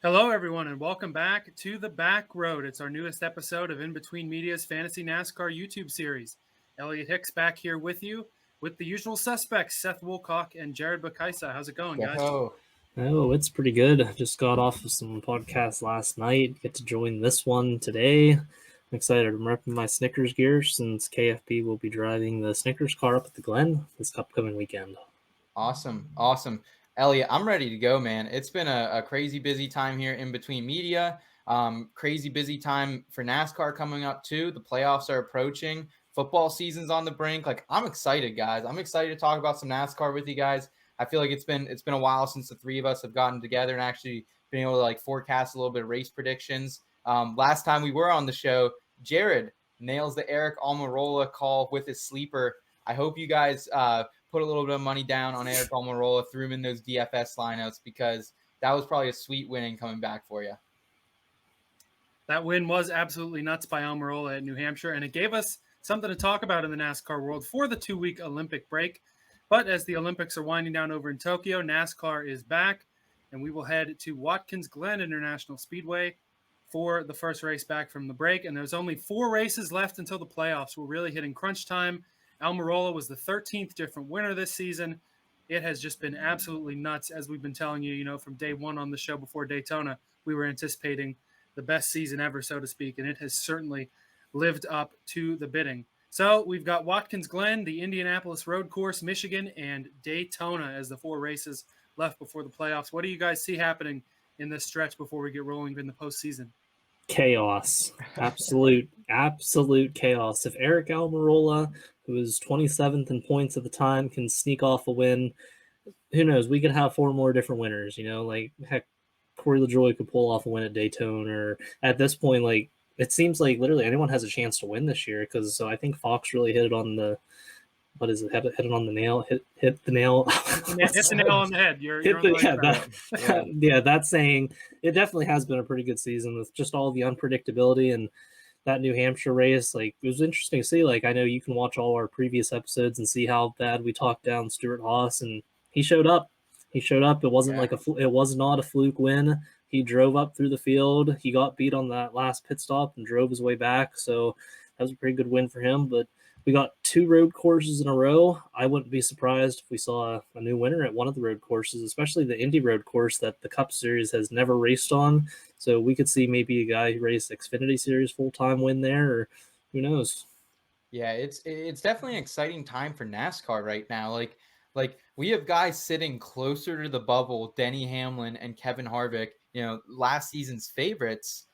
Hello, everyone, and welcome back to the Backroad. It's our newest episode of In Between Media's Fantasy NASCAR YouTube series. Elliot Hicks back here with you with the usual suspects, Seth Woolcock and Jared Bakaysa. How's it going, guys? Oh, it's pretty good. Just got off of some podcasts last night. Get to join this one today. I'm excited. I'm repping my Snickers gear since KFP will be driving the Snickers car up at the Glen this upcoming weekend. Awesome. Elliot, I'm ready to go, man. It's been a crazy busy time here in between media. Crazy busy time for NASCAR coming up too. The playoffs are approaching. Football season's on the brink. I'm excited, guys. I'm excited to talk about some NASCAR with you guys. I feel like it's been a while since the three of us have gotten together and actually been able to forecast a little bit of race predictions. Last time we were on the show, Jared nails the Eric Almirola call with his sleeper. I hope you guys put a little bit of money down on Eric Almirola, threw him in those DFS lineouts because that was probably a sweet winning coming back for you. That win was absolutely nuts by Almirola at New Hampshire, and it gave us something to talk about in the NASCAR world for the 2-week Olympic break. But as the Olympics are winding down over in Tokyo, NASCAR is back, and we will head to Watkins Glen International Speedway for the first race back from the break. And there's only 4 races left until the playoffs. We're really hitting crunch time. Almirola was the 13th different winner this season. It has just been absolutely nuts, as we've been telling you, from day one on the show before Daytona. We were anticipating the best season ever, so to speak, and it has certainly lived up to the bidding. So we've got Watkins Glen, the Indianapolis Road Course, Michigan, and Daytona as the 4 races left before the playoffs. What do you guys see happening in this stretch before we get rolling in the postseason? Chaos. Absolute chaos. If Eric Almirola, who was 27th in points at the time, can sneak off a win, who knows? We could have 4 more different winners, heck, Corey LaJoie could pull off a win at Daytona, or at this point, it seems like literally anyone has a chance to win this year, because I think Fox really hit it on the hit it on the nail, hit the nail. Hit the nail on the head. You're on the right track. Yeah, that's saying it definitely has been a pretty good season with just all the unpredictability. And that New Hampshire race, it was interesting to see. I know you can watch all our previous episodes and see how bad we talked down Stuart Haas, and he showed up. It wasn't it was not a fluke win. He drove up through the field. He got beat on that last pit stop and drove his way back. So that was a pretty good win for him. But we got 2 road courses in a row. I wouldn't be surprised if we saw a new winner at one of the road courses, especially the Indy road course that the Cup Series has never raced on. So we could see maybe a guy who raced Xfinity Series full-time win there, or who knows? Yeah, it's definitely an exciting time for NASCAR right now. Like we have guys sitting closer to the bubble, Denny Hamlin and Kevin Harvick, last season's favorites,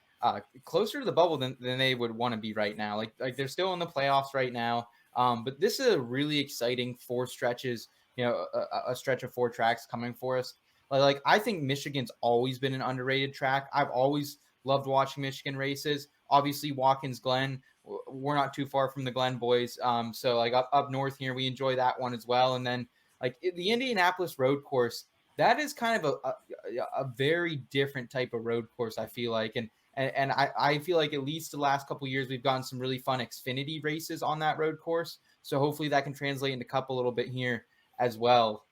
closer to the bubble than they would want to be right now. Like they're still in the playoffs right now. But this is a really exciting 4 stretches, a stretch of 4 tracks coming for us. I think Michigan's always been an underrated track. I've always loved watching Michigan races. Obviously, Watkins Glen, we're not too far from the Glen boys. So up north here, we enjoy that one as well. And then the Indianapolis road course, that is kind of a very different type of road course, I feel like. And I feel like at least the last couple of years, we've gotten some really fun Xfinity races on that road course. So hopefully that can translate into Cup a little bit here as well.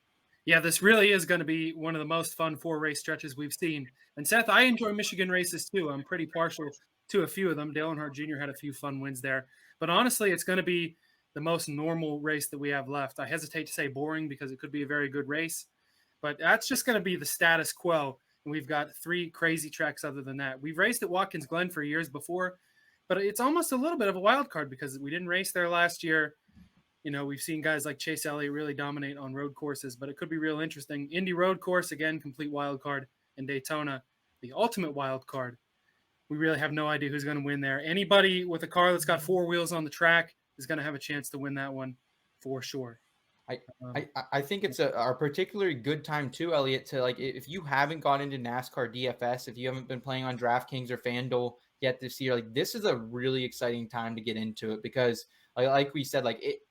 Yeah, this really is going to be one of the most fun 4 race stretches we've seen. And Seth, I enjoy Michigan races too. I'm pretty partial to a few of them. Dale Earnhardt Jr. had a few fun wins there. But honestly, it's going to be the most normal race that we have left. I hesitate to say boring because it could be a very good race. But that's just going to be the status quo. And we've got 3 crazy tracks other than that. We've raced at Watkins Glen for years before, but it's almost a little bit of a wild card because we didn't race there last year. We've seen guys like Chase Elliott really dominate on road courses, but it could be real interesting. Indy road course, again, complete wild card. And Daytona, the ultimate wild card. We really have no idea who's going to win there. Anybody with a car that's got 4 wheels on the track is going to have a chance to win that one for sure. I think it's a particularly good time too, Elliot, to if you haven't gone into NASCAR DFS, if you haven't been playing on DraftKings or FanDuel yet this year, this is a really exciting time to get into it because like we said,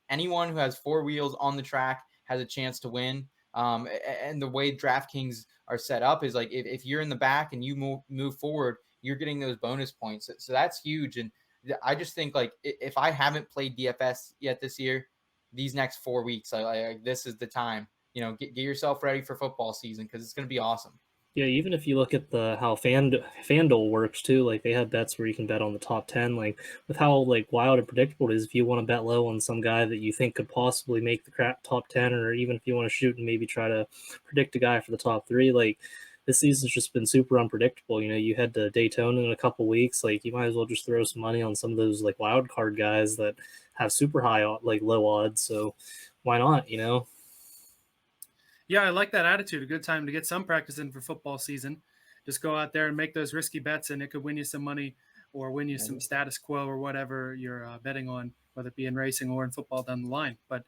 anyone who has 4 wheels on the track has a chance to win. And the way DraftKings are set up is if you're in the back and you move forward, you're getting those bonus points. So that's huge. And I just think if I haven't played DFS yet this year, these next 4 weeks, this is the time. Get yourself ready for football season because it's going to be awesome. Yeah, even if you look at how FanDuel works too, like they have bets where you can bet on the top 10. Like with how like wild and predictable it is, if you want to bet low on some guy that you think could possibly make the top 10, or even if you want to shoot and maybe try to predict a guy for the top three, like this season's just been super unpredictable. You know, you head to Daytona in a couple weeks, like you might as well just throw some money on some of those like wild card guys that have super high like low odds. So why not? You know. Yeah, I like that attitude. A good time to get some practice in for football season. Just go out there and make those risky bets, and it could win you some money or win you some status quo or whatever you're betting on, whether it be in racing or in football down the line. But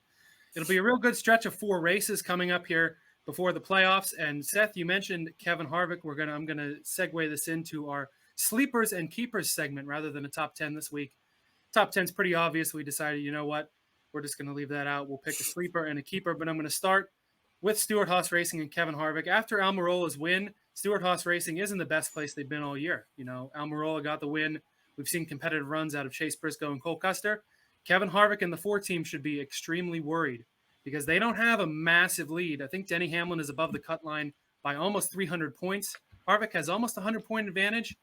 it'll be a real good stretch of 4 races coming up here before the playoffs. And Seth, you mentioned Kevin Harvick. I'm gonna segue this into our sleepers and keepers segment rather than a top 10 this week. Top 10 is pretty obvious. We decided, you know what, we're just gonna leave that out. We'll pick a sleeper and a keeper. But I'm gonna start with Stuart Haas Racing and Kevin Harvick. After Almirola's win, Stuart Haas Racing isn't the best place they've been all year. You know, Almirola got the win. We've seen competitive runs out of Chase Briscoe and Cole Custer. Kevin Harvick and the 4 team should be extremely worried because they don't have a massive lead. I think Denny Hamlin is above the cut line by almost 300 points. Harvick has almost a 100-point advantage,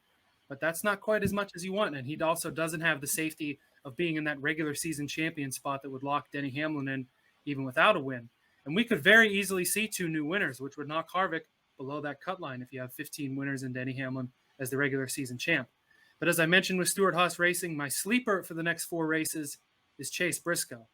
but that's not quite as much as you want. And he also doesn't have the safety of being in that regular season champion spot that would lock Denny Hamlin in even without a win. And we could very easily see 2 new winners, which would knock Harvick below that cut line if you have 15 winners and Denny Hamlin as the regular season champ. But as I mentioned with Stuart Haas Racing, my sleeper for the next 4 races is Chase Briscoe.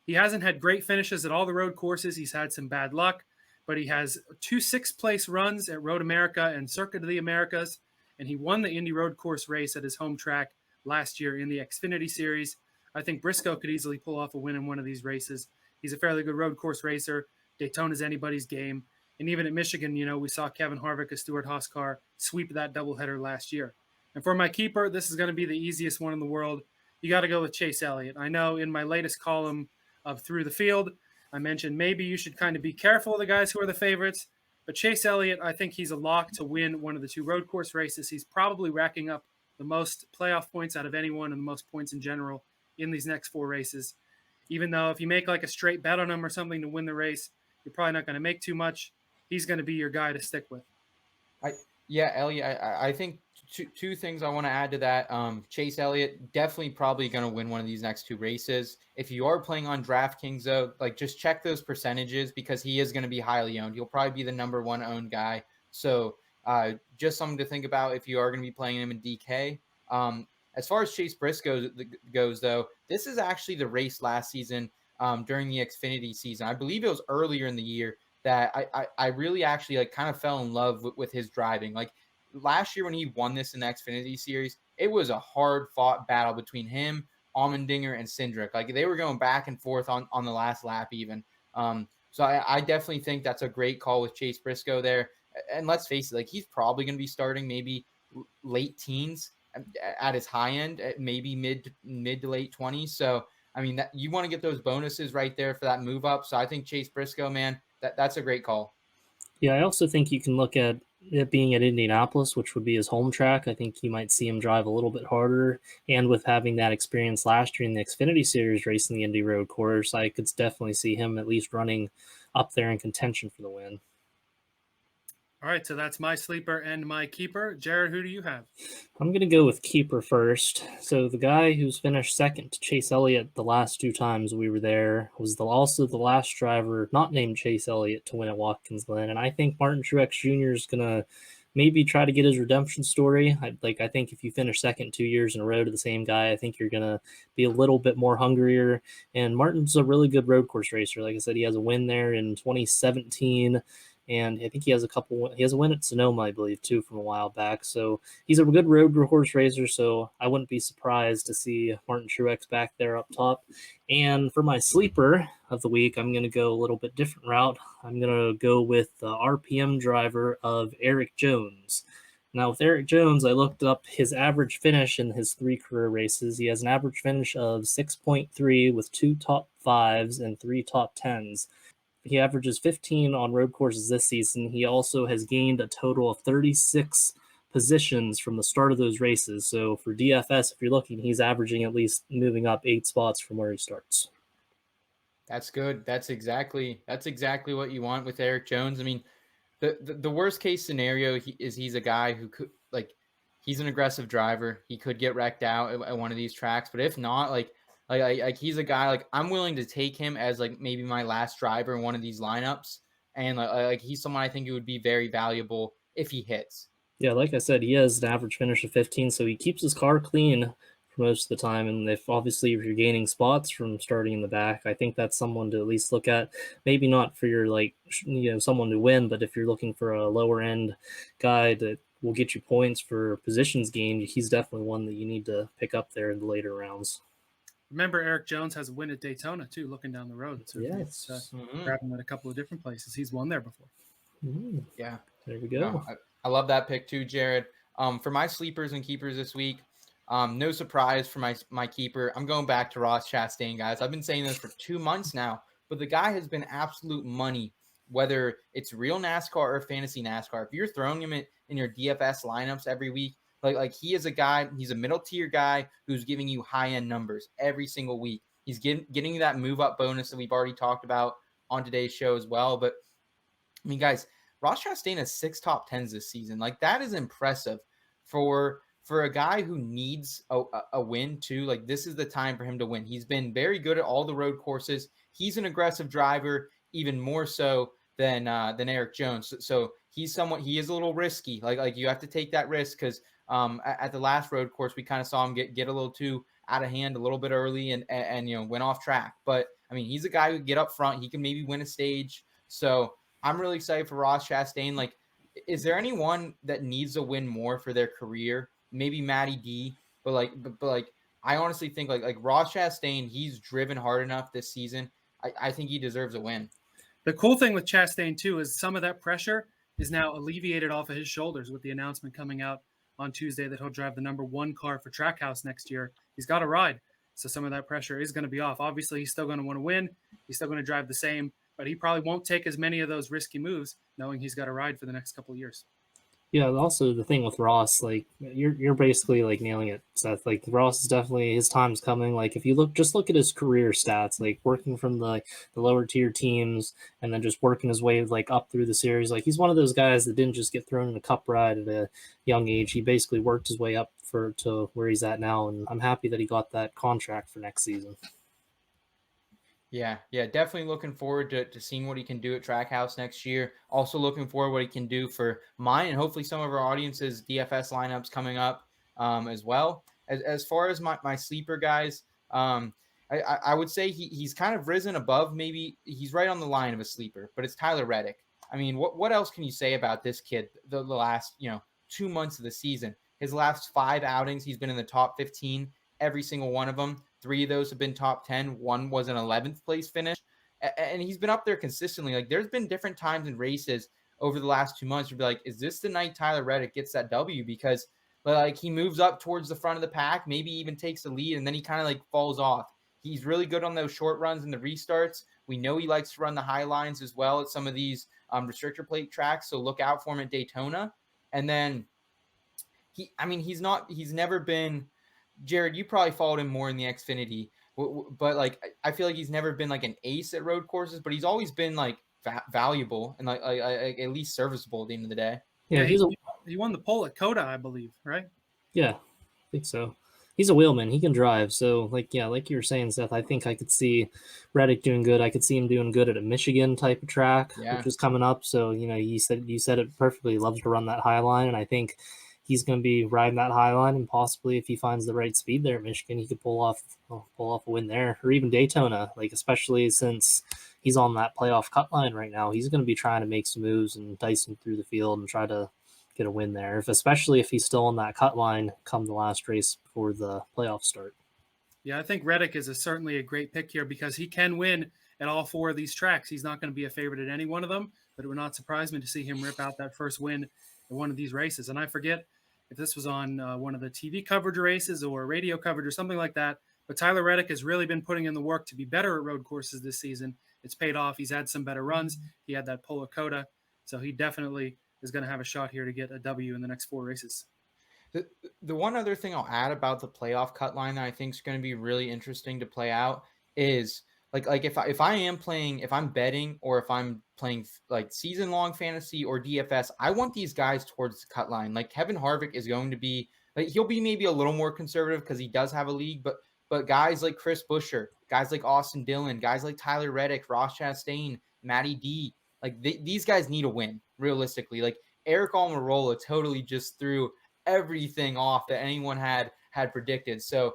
He hasn't had great finishes at all the road courses. He's had some bad luck, but he has 2 6th-place runs at Road America and Circuit of the Americas, and he won the Indy Road Course race at his home track last year in the Xfinity Series. I think Briscoe could easily pull off a win in one of these races. He's a fairly good road course racer. Daytona's anybody's game. And even at Michigan, you know, we saw Kevin Harvick, a Stuart Haas car, sweep that doubleheader last year. And for my keeper, this is going to be the easiest one in the world. You got to go with Chase Elliott. I know in my latest column of Through the Field, I mentioned maybe you should kind of be careful of the guys who are the favorites. But Chase Elliott, I think he's a lock to win one of the 2 road course races. He's probably racking up the most playoff points out of anyone and the most points in general in these next 4 races. Even though if you make like a straight bet on him or something to win the race, you're probably not going to make too much. He's going to be your guy to stick with. Elliot, I think two things I want to add to that. Chase Elliott definitely probably going to win one of these next 2 races. If you are playing on DraftKings though, like just check those percentages because he is going to be highly owned. He'll probably be the number 1 owned guy. So just something to think about if you are going to be playing him in DK. As far as Chase Briscoe goes though, this is actually the race last season during the Xfinity season. I believe it was earlier in the year that I really actually like kind of fell in love with his driving. Like last year when he won this in the Xfinity Series, it was a hard fought battle between him, Allmendinger, and Cindric. Like they were going back and forth on the last lap even. So I definitely think that's a great call with Chase Briscoe there. And let's face it, like he's probably going to be starting maybe late teens at his high end, at maybe mid to late 20s. So I mean, that you want to get those bonuses right there for that move up. So I think Chase Briscoe, man, that's a great call. Yeah, I also think you can look at it being at Indianapolis, which would be his home track. I think you might see him drive a little bit harder. And with having that experience last year in the Xfinity Series racing the Indy Road Course, I could definitely see him at least running up there in contention for the win. All right, so that's my sleeper and my keeper. Jared, who do you have? I'm going to go with keeper first. So the guy who's finished second to Chase Elliott the last 2 times we were there was also the last driver not named Chase Elliott to win at Watkins Glen. And I think Martin Truex Jr. is going to maybe try to get his redemption story. I think if you finish second 2 years in a row to the same guy, I think you're going to be a little bit more hungrier. And Martin's a really good road course racer. Like I said, he has a win there in 2017. And I think he has a win at Sonoma, I believe, too, from a while back. So he's a good road course racer, so I wouldn't be surprised to see Martin Truex back there up top. And for my sleeper of the week, I'm going to go a little bit different route. I'm going to go with the RPM driver of Eric Jones. Now, with Eric Jones, I looked up his average finish in his 3 career races. He has an average finish of 6.3 with 2 top 5s and 3 top 10s. He averages 15 on road courses this season. He also has gained a total of 36 positions from the start of those races. So for DFS, if you're looking, he's averaging at least moving up 8 spots from where he starts. That's good. That's exactly what you want with Eric Jones. I mean, The worst case scenario he's a guy who could he's an aggressive driver. He could get wrecked out at one of these tracks, but if not, like he's a guy like I'm willing to take him as like maybe my last driver in one of these lineups, and like he's someone I think it would be very valuable if he hits. Yeah, like I said, he has an average finish of 15, so he keeps his car clean for most of the time. And if you're gaining spots from starting in the back, I think that's someone to at least look at. Maybe not for your someone to win, but if you're looking for a lower end guy that will get you points for positions gained, he's definitely one that you need to pick up there in the later rounds. Remember, Eric Jones has a win at Daytona too, looking down the road. So yes, grab him at a couple of different places. He's won there before. Mm-hmm. Yeah, there we go. No, I love that pick too, Jared. For my sleepers and keepers this week, no surprise for my keeper. I'm going back to Ross Chastain, guys. I've been saying this for 2 months now, but the guy has been absolute money, whether it's real NASCAR or fantasy NASCAR. If you're throwing him in your DFS lineups every week, like he is a guy, he's a middle tier guy who's giving you high end numbers every single week. He's getting you that move up bonus that we've already talked about on today's show as well. But I mean, guys, Ross Chastain has 6 top 10s this season. Like that is impressive for a guy who needs a win too. Like this is the time for him to win. He's been very good at all the road courses. He's an aggressive driver, even more so than Eric Jones. So he is a little risky. Like you have to take that risk because at the last road course we kind of saw him get a little too out of hand a little bit early and went off track. But I mean, he's a guy who get up front. He can maybe win a stage. So I'm really excited for Ross Chastain. Like, is there anyone that needs a win more for their career? Maybe Matty D, but I honestly think like Ross Chastain, he's driven hard enough this season. I think he deserves a win. The cool thing with Chastain too is some of that pressure is now alleviated off of his shoulders with the announcement coming out on Tuesday that he'll drive the number 1 car for Trackhouse next year. He's got a ride, so some of that pressure is going to be off. Obviously, he's still going to want to win. He's still going to drive the same, but he probably won't take as many of those risky moves knowing he's got a ride for the next couple of years. Yeah, also the thing with Ross, like you're basically like nailing it, Seth. Like Ross is definitely his time's coming. Like if you look at his career stats, like working from the lower tier teams and then just working his way like up through the series. Like he's one of those guys that didn't just get thrown in a cup ride at a young age. He basically worked his way up to where he's at now, and I'm happy that he got that contract for next season. Yeah, definitely looking forward to seeing what he can do at Trackhouse next year. Also looking forward what he can do for mine and hopefully some of our audience's DFS lineups coming up as well. As far as my sleeper guys, I would say he's kind of risen above. Maybe he's right on the line of a sleeper, but it's Tyler Reddick. I mean, what else can you say about this kid? The last 2 months of the season, his last 5 outings, he's been in the top 15 every single one of them. 3 of those have been top 10. 1 was an 11th place finish. And he's been up there consistently. Like there's been different times in races over the last 2 months. You'd be like, is this the night Tyler Reddick gets that W? Because like he moves up towards the front of the pack, maybe even takes the lead, and then he kind of like falls off. He's really good on those short runs and the restarts. We know he likes to run the high lines as well at some of these restrictor plate tracks. So look out for him at Daytona. And then he's never been, Jared, you probably followed him more in the Xfinity, but like I feel like he's never been like an ace at road courses, but he's always been like valuable and like at least serviceable at the end of the day. Yeah, he won the pole at Coda, I believe, right? Yeah, I think so. He's a wheelman. He can drive. So like you were saying, Seth, I think I could see Reddick doing good. I could see him doing good at a Michigan type of track, which is coming up. So you said it perfectly. He loves to run that high line, and I think he's going to be riding that high line, and possibly if he finds the right speed there at Michigan, he could pull off a win there, or even Daytona. Like especially since he's on that playoff cut line right now, he's going to be trying to make some moves and dicing through the field and try to get a win there. Especially if he's still on that cut line come the last race before the playoffs start. Yeah, I think Reddick is certainly a great pick here because he can win at all 4 of these tracks. He's not going to be a favorite at any one of them, but it would not surprise me to see him rip out that first win in one of these races. And I forget if this was on one of the TV coverage races or radio coverage or something like that. But Tyler Reddick has really been putting in the work to be better at road courses this season. It's paid off. He's had some better runs. He had that pole at Coda. So he definitely is going to have a shot here to get a W in the next 4 races. The one other thing I'll add about the playoff cut line that I think is going to be really interesting to play out is like if I'm betting or if I'm playing like season long fantasy or DFS, I want these guys towards the cut line. Like Kevin Harvick is going to be like, he'll be maybe a little more conservative because he does have a league, but guys like Chris Buescher, guys like Austin Dillon, guys like Tyler Reddick, Ross Chastain, Matty D, like these guys need a win realistically. Like Eric Almirola totally just threw everything off that anyone had predicted. So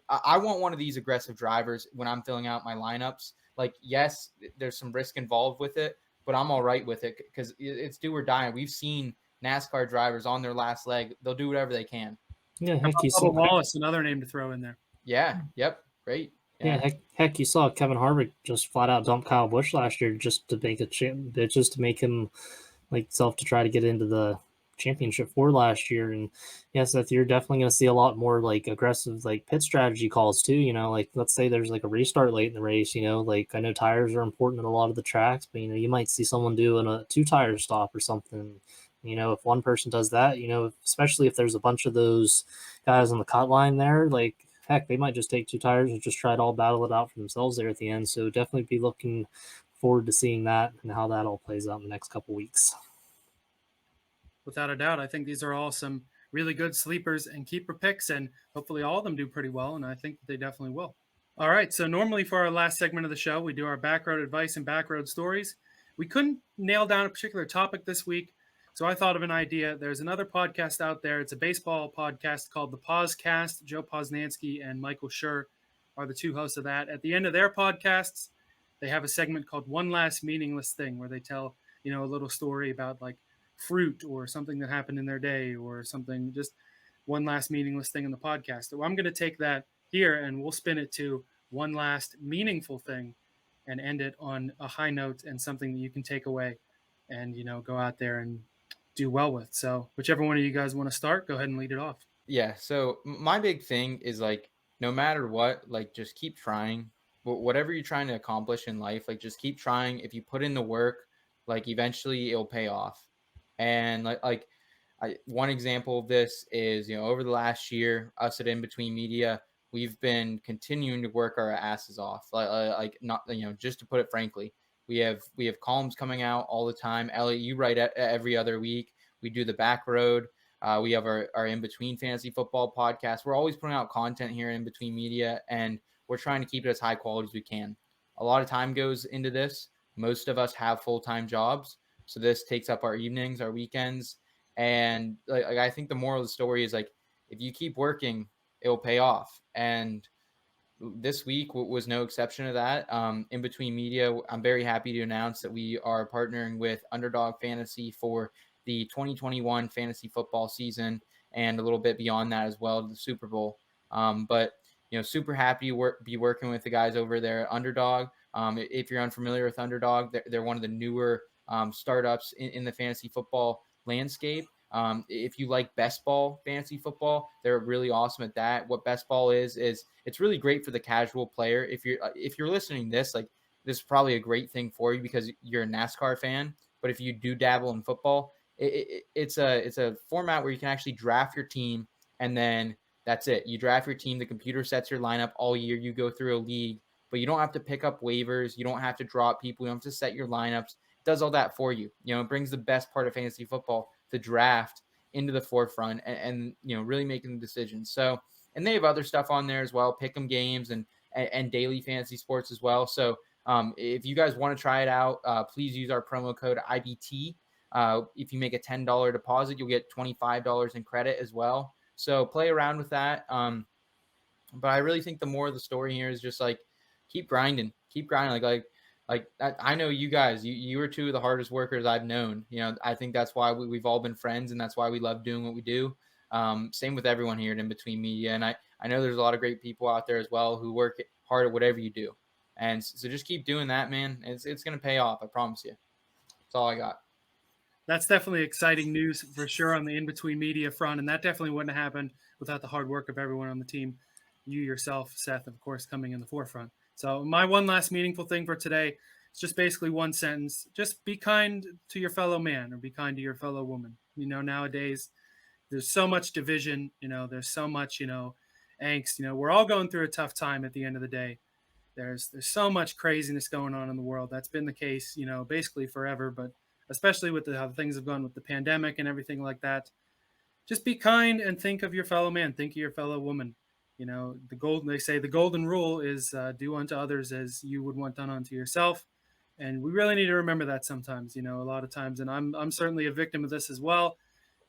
I want one of these aggressive drivers when I'm filling out my lineups. Like, yes, there's some risk involved with it, but I'm all right with it because it's do or die. We've seen NASCAR drivers on their last leg. They'll do whatever they can. Yeah, How heck, about you Bubba saw. Wallace, another name to throw in there. Yeah. Yep. Great. Yeah, heck, you saw Kevin Harvick just flat out dump Kyle Busch last year just to make just to make him like self to try to get into the championship for last year. And yes, Seth, you're definitely going to see a lot more like aggressive like pit strategy calls too. Like let's say there's like a restart late in the race. Like I know tires are important at a lot of the tracks, but you might see someone doing a 2-tire stop or something. If one person does that, especially if there's a bunch of those guys on the cut line there, like heck, they might just take 2 tires and just try to all battle it out for themselves there at the end. So definitely be looking forward to seeing that and how that all plays out in the next couple weeks. Without a doubt, I think these are all some really good sleepers and keeper picks, and hopefully all of them do pretty well, and I think that they definitely will. All right, so normally for our last segment of the show, we do our Backroad advice and Backroad stories. We couldn't nail down a particular topic this week, so I thought of an idea. There's another podcast out there. It's a baseball podcast called The Pausecast. Joe Posnanski and Michael Schur are the two hosts of that. At the end of their podcasts, they have a segment called One Last Meaningless Thing, where they tell, a little story about like fruit or something that happened in their day or something, just one last meaningless thing in the podcast. So I'm going to take that here and we'll spin it to one last meaningful thing and end it on a high note and something that you can take away and, go out there and do well with. So whichever one of you guys want to start, go ahead and lead it off. Yeah. So my big thing is like, no matter what, like just keep trying. Whatever you're trying to accomplish in life, like just keep trying. If you put in the work, like eventually it'll pay off. And one example of this is, over the last year, us at In Between Media, we've been continuing to work our asses off. Just to put it frankly, we have columns coming out all the time. Elliot, you write every other week. We do the Backroad. We have our In Between Fantasy Football podcast. We're always putting out content here in Between Media, and we're trying to keep it as high quality as we can. A lot of time goes into this. Most of us have full-time jobs. So this takes up our evenings, our weekends. And I think the moral of the story is like, if you keep working, it'll pay off. And this week was no exception to that. In Between Media, I'm very happy to announce that we are partnering with Underdog Fantasy for the 2021 fantasy football season and a little bit beyond that as well, to the Super Bowl. But super happy to be working with the guys over there at Underdog. If you're unfamiliar with Underdog, they're one of the newer startups in the fantasy football landscape. If you like best ball fantasy football, they're really awesome at that. What best ball is it's really great for the casual player. If you're listening to this, like this is probably a great thing for you because you're a NASCAR fan. But if you do dabble in football, it's a format where you can actually draft your team, and then that's it. You draft your team. The computer sets your lineup all year. You go through a league, but you don't have to pick up waivers. You don't have to drop people. You don't have to set your lineups. It does all that for you. It brings the best part of fantasy football, the draft, into the forefront and really making the decisions. So, and they have other stuff on there as well, pick'em games and daily fantasy sports as well. So if you guys want to try it out, please use our promo code IBT. If you make a $10 deposit, you'll get $25 in credit as well. So play around with that. But I really think the more of the story here is just like, keep grinding. Like I know you guys, you are two of the hardest workers I've known. I think that's why we've all been friends, and that's why we love doing what we do. Same with everyone here at In Between Media. And I know there's a lot of great people out there as well who work hard at whatever you do. And so just keep doing that, man. It's going to pay off. I promise you. That's all I got. That's definitely exciting news for sure on the In Between Media front. And that definitely wouldn't have happened without the hard work of everyone on the team. You yourself, Seth, of course, coming in the forefront. So my one last meaningful thing for today is just basically one sentence. Just be kind to your fellow man or be kind to your fellow woman. Nowadays there's so much division, there's so much, angst, we're all going through a tough time at the end of the day. there's so much craziness going on in the world. That's been the case, basically forever, but especially with how things have gone with the pandemic and everything like that. Just be kind and think of your fellow man, think of your fellow woman. They say the golden rule is do unto others as you would want done unto yourself. And we really need to remember that sometimes, a lot of times. And I'm certainly a victim of this as well.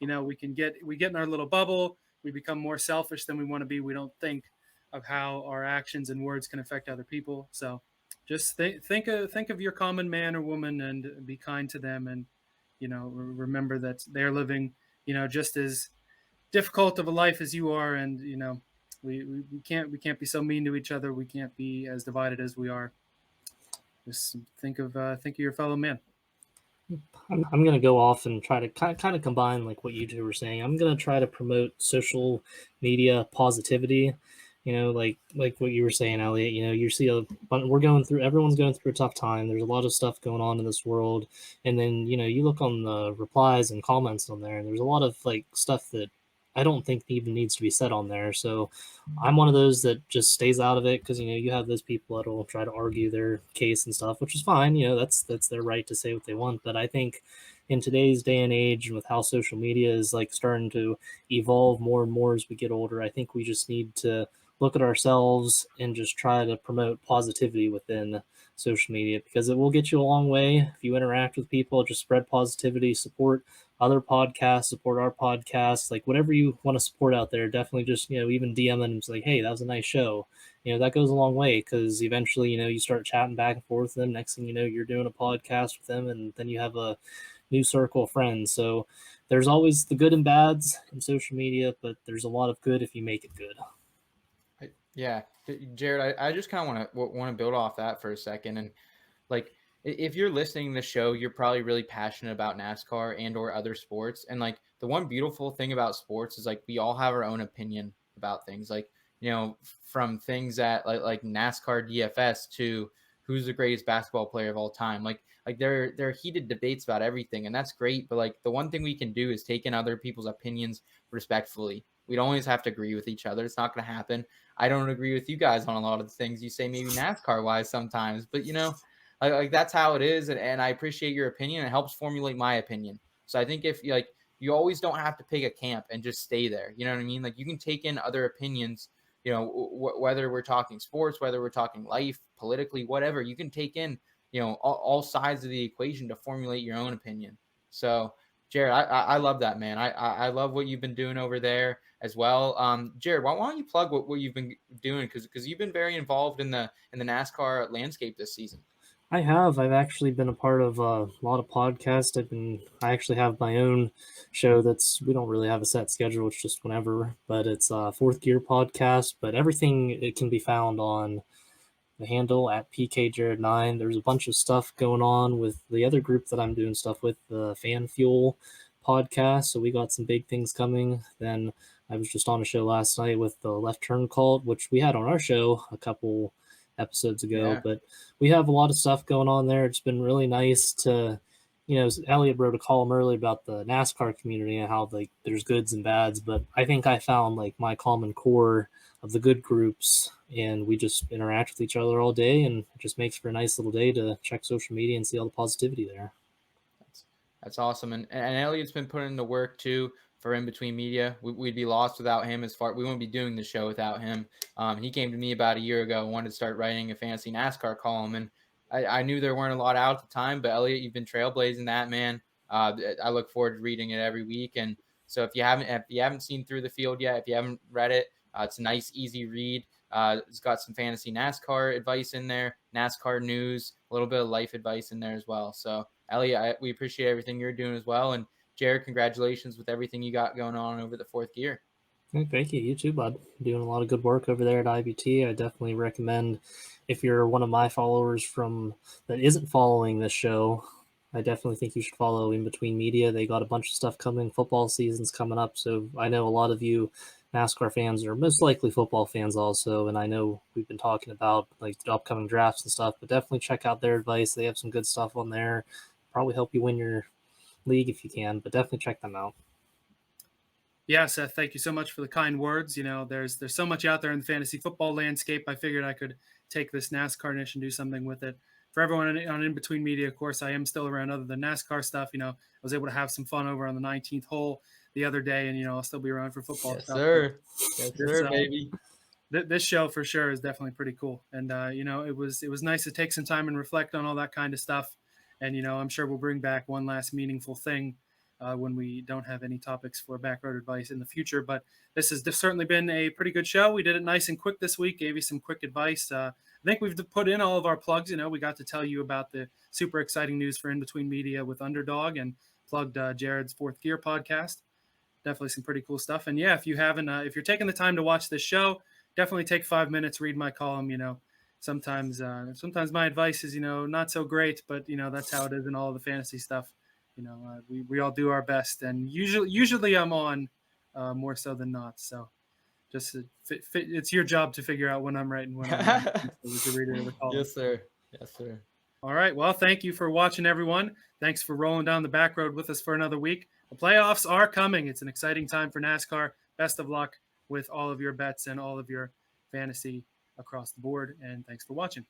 We get in our little bubble. We become more selfish than we want to be. We don't think of how our actions and words can affect other people. So just think of your common man or woman and be kind to them. And, remember that they're living, just as difficult of a life as you are. And, we can't be so mean to each other. We can't be as divided as we are. Just think of your fellow man. I'm going to go off and try to kind of combine like what you two were saying. I'm going to try to promote social media positivity. Like what you were saying, Elliot. You see everyone's going through a tough time. There's a lot of stuff going on in this world, and then you look on the replies and comments on there, and there's a lot of like stuff that I don't think even needs to be said on there. So I'm one of those that just stays out of it because you have those people that will try to argue their case and stuff, which is fine. That's their right to say what they want. But I think in today's day and age, and with how social media is like starting to evolve more and more as we get older, I think we just need to look at ourselves and just try to promote positivity within social media, because it will get you a long way if you interact with people. Just spread positivity, support other podcasts, support our podcast, like whatever you want to support out there. Definitely just even DM them and say, hey, that was a nice show. That goes a long way, because eventually you start chatting back and forth with them. Next thing you know, you're doing a podcast with them, and then you have a new circle of friends. So there's always the good and bads in social media, but there's a lot of good if you make it good. Yeah, Jared, I just kind of want to build off that for a second. And like, if you're listening to the show, you're probably really passionate about NASCAR and or other sports. And like, the one beautiful thing about sports is like we all have our own opinion about things. Like, from things that like NASCAR DFS to who's the greatest basketball player of all time. Like there are heated debates about everything, and that's great. But like the one thing we can do is take in other people's opinions respectfully. We don't always have to agree with each other. It's not going to happen. I don't agree with you guys on a lot of the things you say, maybe NASCAR wise sometimes, but like that's how it is. And I appreciate your opinion. It helps formulate my opinion. So I think if you always don't have to pick a camp and just stay there. You know what I mean? Like you can take in other opinions, whether we're talking sports, whether we're talking life, politically, whatever, you can take in, all sides of the equation to formulate your own opinion. So Jared, I love that, man. I love what you've been doing over there as well. Jared, why don't you plug what you've been doing? Because you've been very involved in the NASCAR landscape this season. I've actually been a part of a lot of podcasts. I actually have my own show we don't really have a set schedule. It's just whenever, but it's a Fourth Gear podcast, but everything, it can be found on the handle at PKJared9. There's a bunch of stuff going on with the other group that I'm doing stuff with, the Fan Fuel podcast. So we got some big things coming. Then I was just on a show last night with the Left Turn Cult, which we had on our show a couple episodes ago. Yeah. But we have a lot of stuff going on there. It's been really nice to, Elliot wrote a column earlier about the NASCAR community and how like there's goods and bads, but I think I found like my common core of the good groups, and we just interact with each other all day, and it just makes for a nice little day to check social media and see all the positivity there. That's awesome. And Elliot's been putting in the work too for In Between Media. We'd be lost without him. We wouldn't be doing the show without him. He came to me about a year ago and wanted to start writing a fantasy NASCAR column, and I knew there weren't a lot out at the time, but Elliot, you've been trailblazing that, man. I look forward to reading it every week. And so if you haven't seen Through the Field yet, if you haven't read it, it's a nice, easy read. It's got some fantasy NASCAR advice in there, NASCAR news, a little bit of life advice in there as well. So Elliot, we appreciate everything you're doing as well. And Jared, congratulations with everything you got going on over the Fourth Gear. Thank you. You too, bud. Doing a lot of good work over there at IBT. I definitely recommend, if you're one of my followers that isn't following this show, I definitely think you should follow In Between Media. They got a bunch of stuff coming. Football season's coming up. So I know a lot of you NASCAR fans are most likely football fans also. And I know we've been talking about like the upcoming drafts and stuff, but definitely check out their advice. They have some good stuff on there. Probably help you win your league if you can, but definitely check them out. Yeah, Seth, thank you so much for the kind words. There's so much out there in the fantasy football landscape. I figured I could take this NASCAR niche and do something with it. For everyone on In Between Media, of course, I am still around other than NASCAR stuff. I was able to have some fun over on the 19th hole the other day, and I'll still be around for football Yes, stuff. sir. Yes, This, sir, baby. This show for sure is definitely pretty cool, and it was nice to take some time and reflect on all that kind of stuff. And I'm sure we'll bring back one last meaningful thing when we don't have any topics for Backroad advice in the future. But this has certainly been a pretty good show. We did it nice and quick this week, gave you some quick advice. I think we've put in all of our plugs. We got to tell you about the super exciting news for In Between Media with Underdog, and plugged Jared's Fourth Gear podcast. Definitely some pretty cool stuff. And yeah, if you haven't, if you're taking the time to watch this show, definitely take 5 minutes, read my column. Sometimes my advice is, not so great, but that's how it is in all of the fantasy stuff. We all do our best, and usually I'm on more so than not. So just it's your job to figure out when I'm right and when I'm wrong as the reader of the column. Yes, sir. Yes, sir. All right. Well, thank you for watching, everyone. Thanks for rolling down the back road with us for another week. The playoffs are coming. It's an exciting time for NASCAR. Best of luck with all of your bets and all of your fantasy across the board. And thanks for watching.